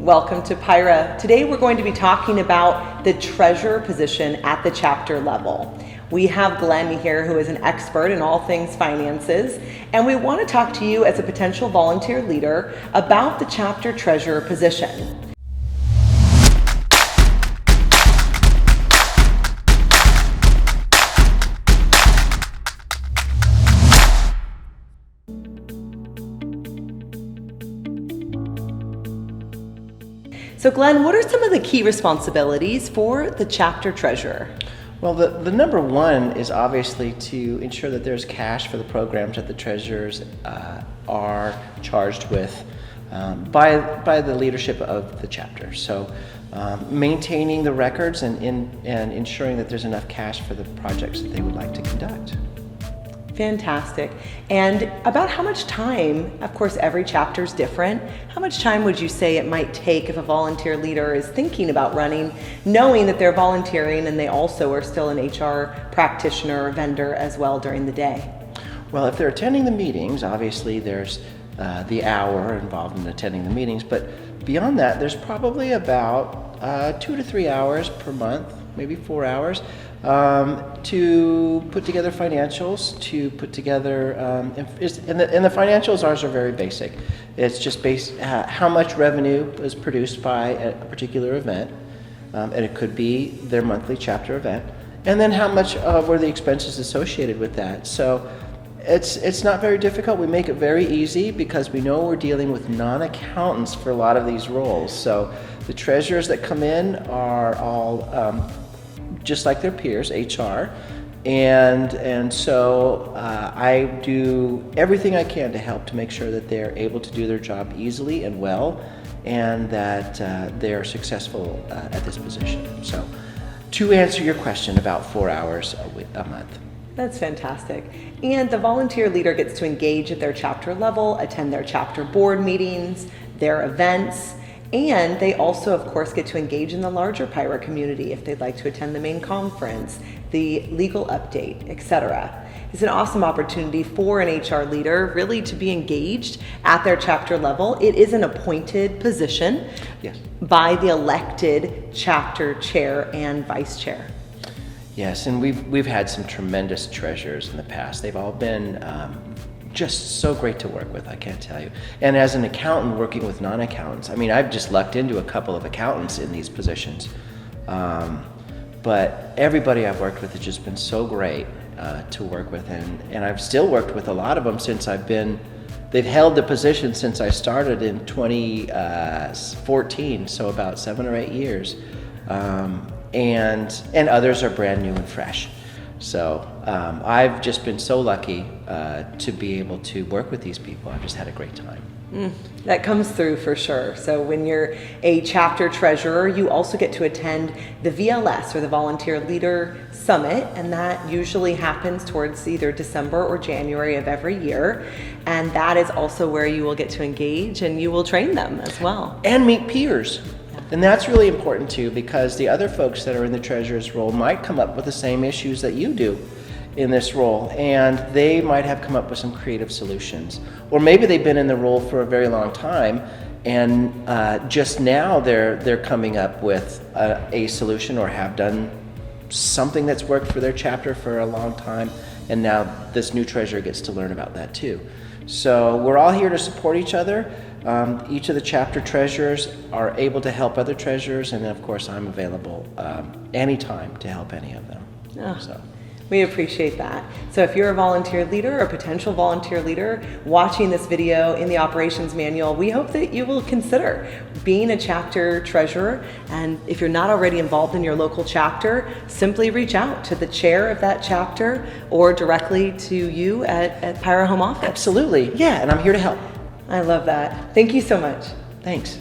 Welcome to PIHRA. Today we're going to be talking about the treasurer position at the chapter level. We have Glenn here, who is an expert in all things finances, and we want to talk to you as a potential volunteer leader about the chapter treasurer position. So Glenn, what are some of the key responsibilities for the chapter treasurer? Well, the number one is obviously to ensure that there's cash for the programs that the treasurers are charged with by the leadership of the chapter. So maintaining the records and ensuring that there's enough cash for the projects that they would like to conduct. Fantastic. And about how much time, of course every chapter is different, how much time would you say it might take if a volunteer leader is thinking about running, knowing that they're volunteering and they also are still an HR practitioner or vendor as well during the day? Well, if they're attending the meetings, obviously there's the hour involved in attending the meetings, but beyond that there's probably about 2 to 3 hours per month, maybe 4 hours, to put together financials, to put together, and the financials ours are very basic. It's just based how much revenue is produced by a particular event, and it could be their monthly chapter event, and then how much were the expenses associated with that. So it's not very difficult. We make it very easy because we know we're dealing with non-accountants for a lot of these roles. So the treasurers that come in are all just like their peers, HR, and so I do everything I can to help to make sure that they're able to do their job easily and well, and that they're successful at this position. So to answer your question, about 4 hours a month. That's fantastic. And the volunteer leader gets to engage at their chapter level, attend their chapter board meetings, their events, and they also, of course, get to engage in the larger PIHRA community if they'd like to attend the main conference, the legal update, etc. It's an awesome opportunity for an HR leader really to be engaged at their chapter level. It is an appointed position by the elected chapter chair and vice chair. Yes, and we've had some tremendous treasurers in the past. They've all been just so great to work with, I can't tell you. And as an accountant working with non-accountants, I mean, I've just lucked into a couple of accountants in these positions. But everybody I've worked with has just been so great to work with, and I've still worked with a lot of them since they've held the position since I started in 2014, so about 7 or 8 years. And others are brand new and fresh. So I've just been so lucky to be able to work with these people. I've just had a great time. That comes through for sure. So when you're a chapter treasurer, you also get to attend the VLS, or the Volunteer Leader Summit, and that usually happens towards either December or January of every year. And that is also where you will get to engage and you will train them as well. And meet peers. And that's really important too, because the other folks that are in the treasurer's role might come up with the same issues that you do in this role, and they might have come up with some creative solutions. Or maybe they've been in the role for a very long time, and just now they're coming up with a solution, or have done something that's worked for their chapter for a long time, and now this new treasurer gets to learn about that too. So we're all here to support each other. Each of the chapter treasurers are able to help other treasurers, and of course I'm available anytime to help any of them. So we appreciate that. So if you're a volunteer leader or potential volunteer leader watching this video in the operations manual, we hope that you will consider being a chapter treasurer. And if you're not already involved in your local chapter, simply reach out to the chair of that chapter or directly to you at PIHRA Home Office. Absolutely, yeah, and I'm here to help. I love that. Thank you so much. Thanks.